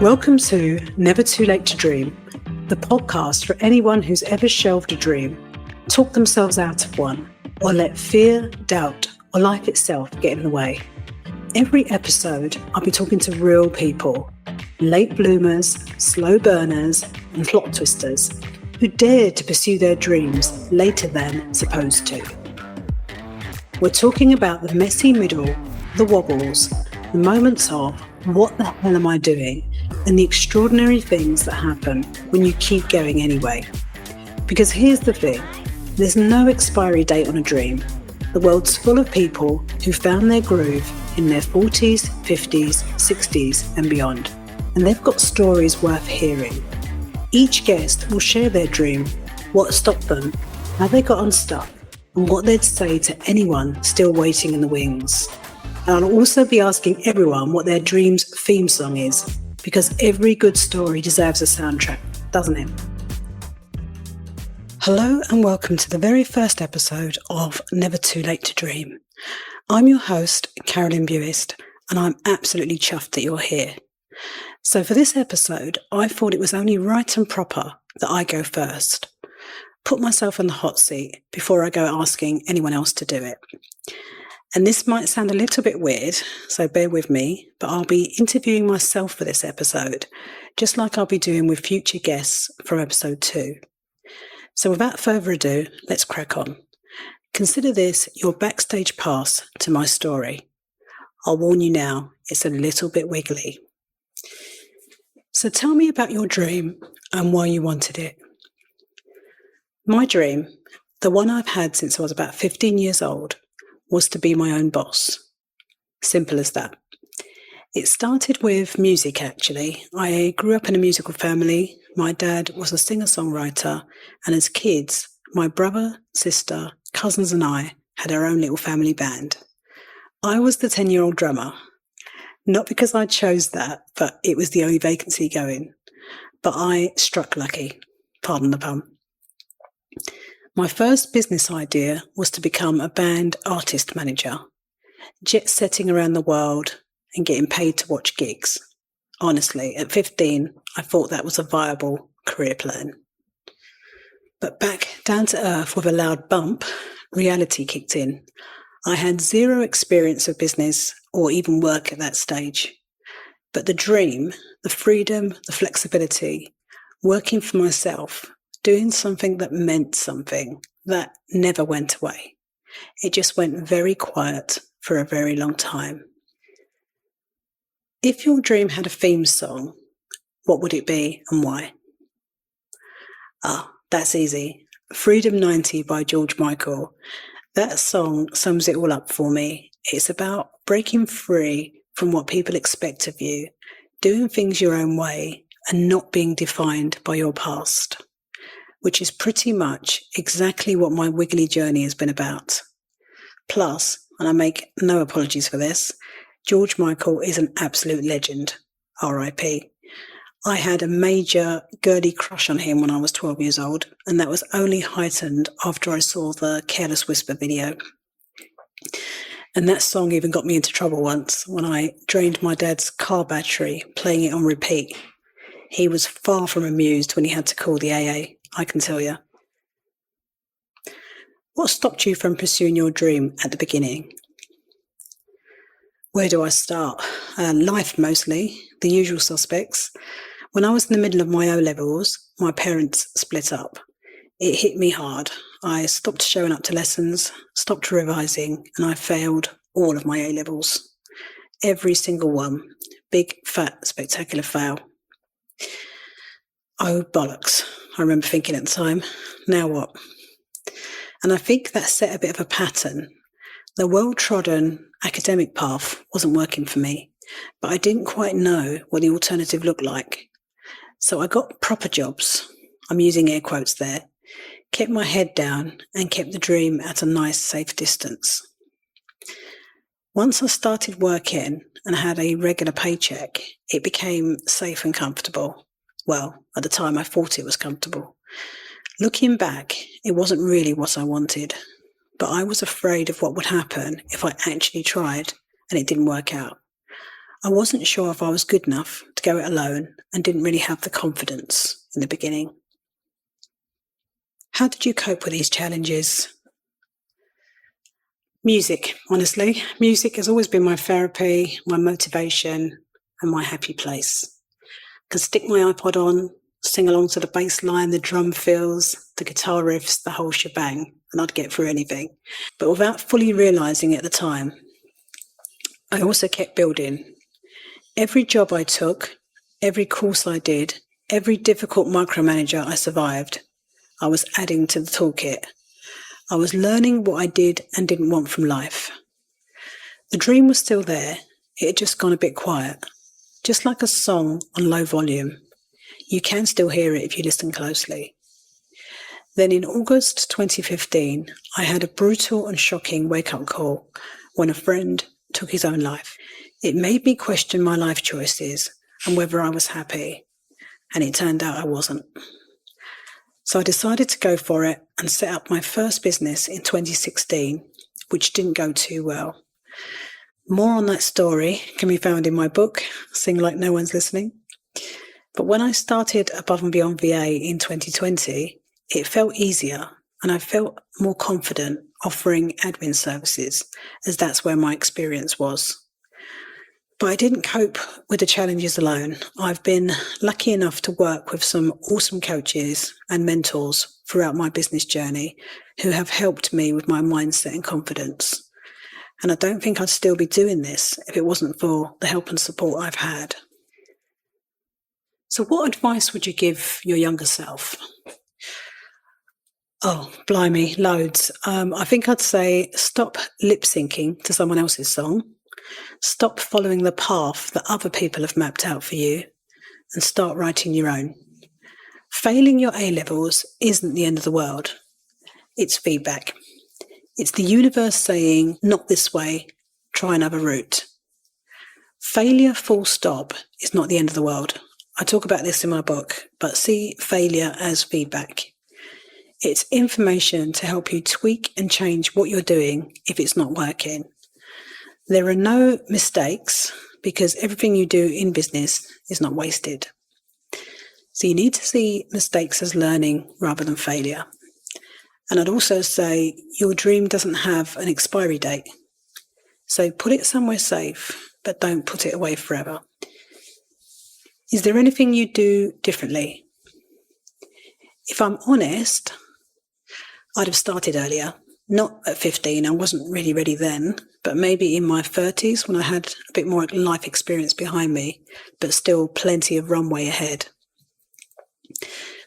Welcome to Never Too Late to Dream, the podcast for anyone who's ever shelved a dream, talked themselves out of one, or let fear, doubt, or life itself get in the way. Every episode, I'll be talking to real people, late bloomers, slow burners, and plot twisters who dare to pursue their dreams later than supposed to. We're talking about the messy middle, the wobbles, the moments of what the hell am I doing, and the extraordinary things that happen when you keep going anyway. Because here's the thing, there's no expiry date on a dream. The world's full of people who found their groove in their 40s, 50s, 60s and beyond. And they've got stories worth hearing. Each guest will share their dream, what stopped them, how they got unstuck, and what they'd say to anyone still waiting in the wings. And I'll also be asking everyone what their dream's theme song is, because every good story deserves a soundtrack, doesn't it? Hello and welcome to the very first episode of Never Too Late to Dream. I'm your host, Caro-lin Buist, and I'm absolutely chuffed that you're here. So for this episode, I thought it was only right and proper that I go first. Put myself in the hot seat before I go asking anyone else to do it. And this might sound a little bit weird, so bear with me, but I'll be interviewing myself for this episode, just like I'll be doing with future guests from episode 2. So without further ado, let's crack on. Consider this your backstage pass to my story. I'll warn you now, it's a little bit wiggly. So tell me about your dream and why you wanted it. My dream, the one I've had since I was about 15 years old, was to be my own boss. Simple as that. It started with music, actually. I grew up in a musical family. My dad was a singer-songwriter, and as kids, my brother, sister, cousins and I had our own little family band. I was the 10-year-old drummer. Not because I chose that, but it was the only vacancy going. But I struck lucky. Pardon the pun. My first business idea was to become a band artist manager, jet-setting around the world and getting paid to watch gigs. Honestly, at 15, I thought that was a viable career plan. But back down to earth with a loud bump, reality kicked in. I had zero experience of business or even work at that stage. But the dream, the freedom, the flexibility, working for myself, doing something that meant something, that never went away. It just went very quiet for a very long time. If your dream had a theme song, what would it be and why? That's easy. Freedom 90 by George Michael. That song sums it all up for me. It's about breaking free from what people expect of you, doing things your own way, and not being defined by your past. Which is pretty much exactly what my wiggly journey has been about. Plus, and I make no apologies for this, George Michael is an absolute legend, R.I.P. I had a major girly crush on him when I was 12 years old, and that was only heightened after I saw the Careless Whisper video. And that song even got me into trouble once when I drained my dad's car battery playing it on repeat. He was far from amused when he had to call the AA. I can tell you. What stopped you from pursuing your dream at the beginning? Where do I start? Life mostly, the usual suspects. When I was in the middle of my O-levels, my parents split up. It hit me hard. I stopped showing up to lessons, stopped revising, and I failed all of my A-levels. Every single one. Big, fat, spectacular fail. Oh, bollocks. I remember thinking at the time, now what? And I think that set a bit of a pattern. The well-trodden academic path wasn't working for me, but I didn't quite know what the alternative looked like. So I got proper jobs, I'm using air quotes there, kept my head down and kept the dream at a nice, safe distance. Once I started working and had a regular paycheck, it became safe and comfortable. Well, at the time I thought it was comfortable. Looking back, it wasn't really what I wanted, but I was afraid of what would happen if I actually tried and it didn't work out. I wasn't sure if I was good enough to go it alone and didn't really have the confidence in the beginning. How did you cope with these challenges? Music, honestly. Music has always been my therapy, my motivation, and my happy place. I can stick my iPod on, sing along to the bass line, the drum fills, the guitar riffs, the whole shebang, and I'd get through anything. But without fully realising it at the time, I also kept building. Every job I took, every course I did, every difficult micromanager I survived, I was adding to the toolkit. I was learning what I did and didn't want from life. The dream was still there, it had just gone a bit quiet. Just like a song on low volume. You can still hear it if you listen closely. Then in August 2015, I had a brutal and shocking wake-up call when a friend took his own life. It made me question my life choices and whether I was happy, and it turned out I wasn't. So I decided to go for it and set up my first business in 2016, which didn't go too well. More on that story can be found in my book, Sing Like No One's Listening. But when I started Above and Beyond VA in 2020, it felt easier and I felt more confident offering admin services, as that's where my experience was. But I didn't cope with the challenges alone. I've been lucky enough to work with some awesome coaches and mentors throughout my business journey who have helped me with my mindset and confidence. And I don't think I'd still be doing this if it wasn't for the help and support I've had. So what advice would you give your younger self? Oh, blimey, loads. I think I'd say stop lip syncing to someone else's song. Stop following the path that other people have mapped out for you and start writing your own. Failing your A-levels isn't the end of the world. It's feedback. It's the universe saying, not this way, try another route. Failure full stop is not the end of the world. I talk about this in my book, but see failure as feedback. It's information to help you tweak and change what you're doing if it's not working. There are no mistakes because everything you do in business is not wasted. So you need to see mistakes as learning rather than failure. And I'd also say your dream doesn't have an expiry date. So put it somewhere safe, but don't put it away forever. Is there anything you do differently? If I'm honest, I'd have started earlier. Not at 15, I wasn't really ready then, but maybe in my 30s when I had a bit more life experience behind me, but still plenty of runway ahead.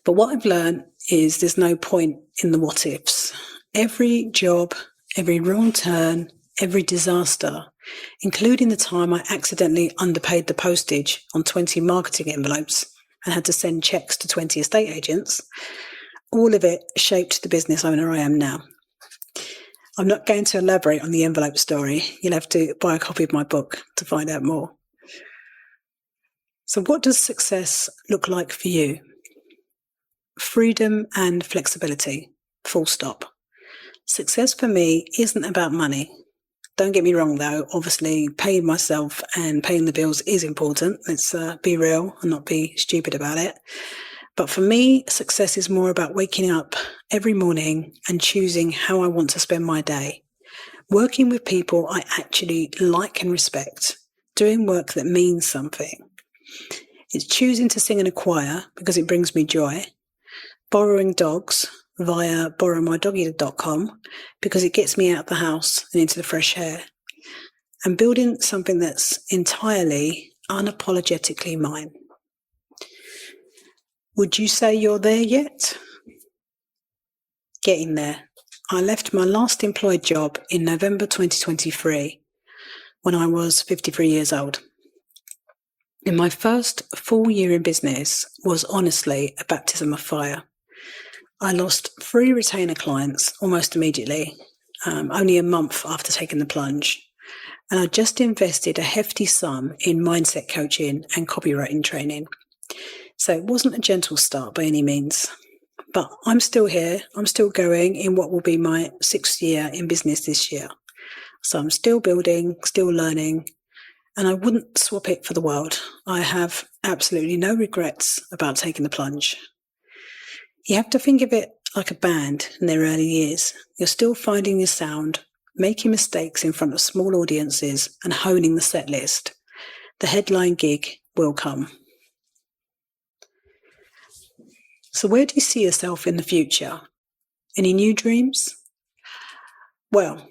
But what I've learned is there's no point in the what ifs. Every job, every wrong turn, every disaster, including the time I accidentally underpaid the postage on 20 marketing envelopes and had to send checks to 20 estate agents, all of it shaped the business owner I am now. I'm not going to elaborate on the envelope story. You'll have to buy a copy of my book to find out more. So what does success look like for you? Freedom and flexibility, full stop. Success for me isn't about money. Don't get me wrong though, obviously paying myself and paying the bills is important. Let's be real and not be stupid about it. But for me, success is more about waking up every morning and choosing how I want to spend my day. Working with people I actually like and respect. Doing work that means something. It's choosing to sing in a choir because it brings me joy. Borrowing dogs via borrowmydoggy.com because it gets me out of the house and into the fresh air. And building something that's entirely, unapologetically mine. Would you say you're there yet? Getting there. I left my last employed job in November 2023 when I was 53 years old. And my first full year in business was honestly a baptism of fire. I lost 3 retainer clients almost immediately, only a month after taking the plunge. And I just invested a hefty sum in mindset coaching and copywriting training. So it wasn't a gentle start by any means. But I'm still here. I'm still going in what will be my 6th year in business this year. So I'm still building, still learning, and I wouldn't swap it for the world. I have absolutely no regrets about taking the plunge. You have to think of it like a band in their early years. You're still finding your sound, making mistakes in front of small audiences, and honing the set list. The headline gig will come. So where do you see yourself in the future? Any new dreams? Well,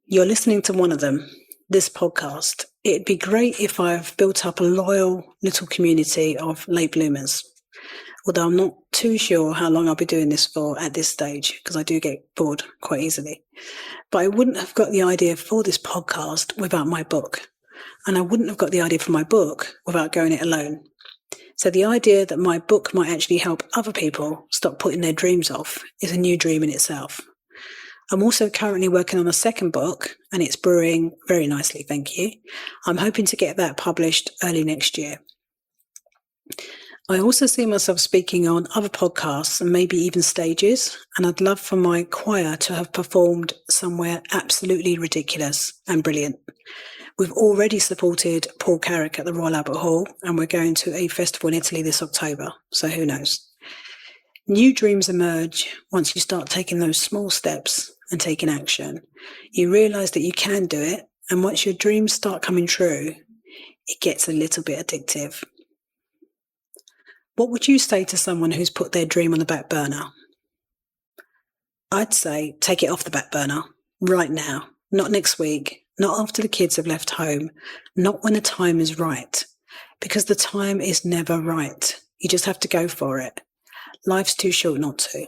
you're listening to one of them, this podcast. It'd be great if I've built up a loyal little community of late bloomers, although I'm not too sure how long I'll be doing this for at this stage, because I do get bored quite easily. But I wouldn't have got the idea for this podcast without my book, and I wouldn't have got the idea for my book without going it alone. So the idea that my book might actually help other people stop putting their dreams off is a new dream in itself. I'm also currently working on a second book, and it's brewing very nicely, thank you. I'm hoping to get that published early next year. I also see myself speaking on other podcasts and maybe even stages, and I'd love for my choir to have performed somewhere absolutely ridiculous and brilliant. We've already supported Paul Carrick at the Royal Albert Hall, and we're going to a festival in Italy this October, so who knows. New dreams emerge once you start taking those small steps and taking action. You realise that you can do it, and once your dreams start coming true, it gets a little bit addictive. What would you say to someone who's put their dream on the back burner? I'd say take it off the back burner right now, not next week. Not after the kids have left home, not when the time is right, because the time is never right. You just have to go for it. Life's too short not to.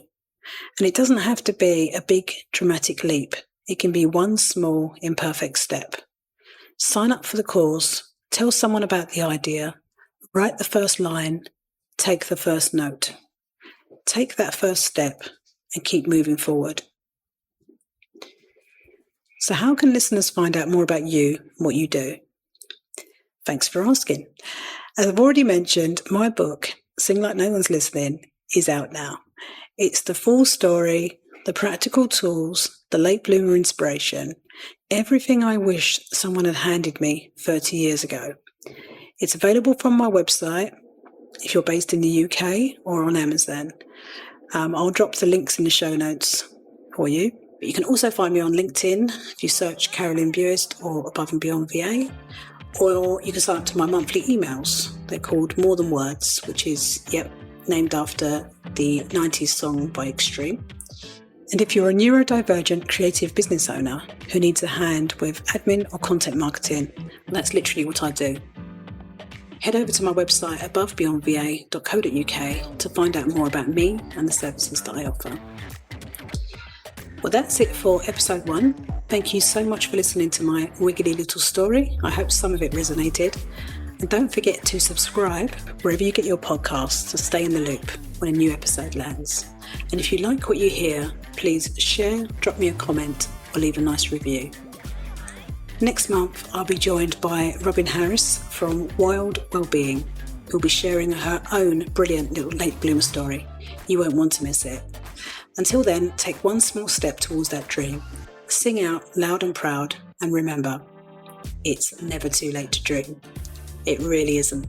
And it doesn't have to be a big dramatic leap. It can be one small imperfect step. Sign up for the course, tell someone about the idea, write the first line, take the first note. Take that first step and keep moving forward. So how can listeners find out more about you and what you do? Thanks for asking. As I've already mentioned, my book, Sing Like No One's Listening, is out now. It's the full story, the practical tools, the late bloomer inspiration, everything I wish someone had handed me 30 years ago. It's available from my website if you're based in the UK or on Amazon. I'll drop the links in the show notes for you. But you can also find me on LinkedIn if you search Caro-lin Buist or Above and Beyond VA, or you can sign up to my monthly emails. They're called More Than Words, which is, named after the 90s song by Extreme. And if you're a neurodivergent creative business owner who needs a hand with admin or content marketing, that's literally what I do. Head over to my website abovebeyondva.co.uk to find out more about me and the services that I offer. Well, that's it for episode 1. Thank you so much for listening to my wiggly little story. I hope some of it resonated. And don't forget to subscribe wherever you get your podcasts to stay in the loop when a new episode lands. And if you like what you hear, please share, drop me a comment, or leave a nice review. Next month, I'll be joined by Robin Harris from Wild Wellbeing, who'll be sharing her own brilliant little late bloomer story. You won't want to miss it. Until then, take one small step towards that dream. Sing out loud and proud, and remember, it's never too late to dream. It really isn't.